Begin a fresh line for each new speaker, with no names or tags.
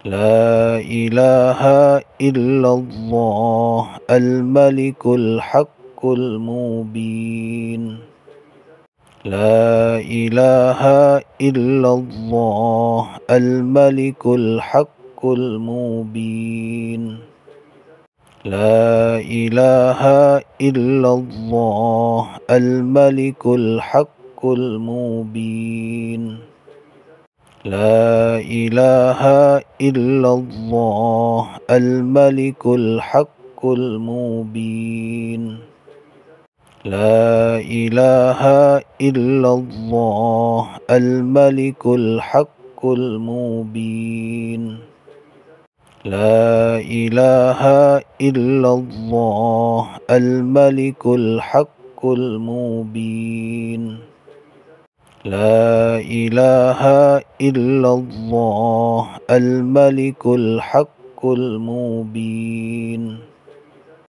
لا إله إلا الله الملك الحق المبين. لا إله إلا الله الملك الحق المبين. لا إله إلا الله الملك الحق المبين. لا إله إلا الله الملك الحق المبين. لا إله إلا الله الملك الحق المبين. لا إله إلا الله الملك الحق المبين. لا إله إلا الله الملك الحق المبين. لا إله إلا الله الملك الحق المبين. لا إله إلا الله الملك الحق المبين. لا إله إلا الله الملك الحق المبين. لا إله إلا الله الملك الحق المبين. لا إله إلا الله الملك الحق المبين. لا إله إلا الله الملك الحق المبين. لا إله إلا الله الملك الحق المبين.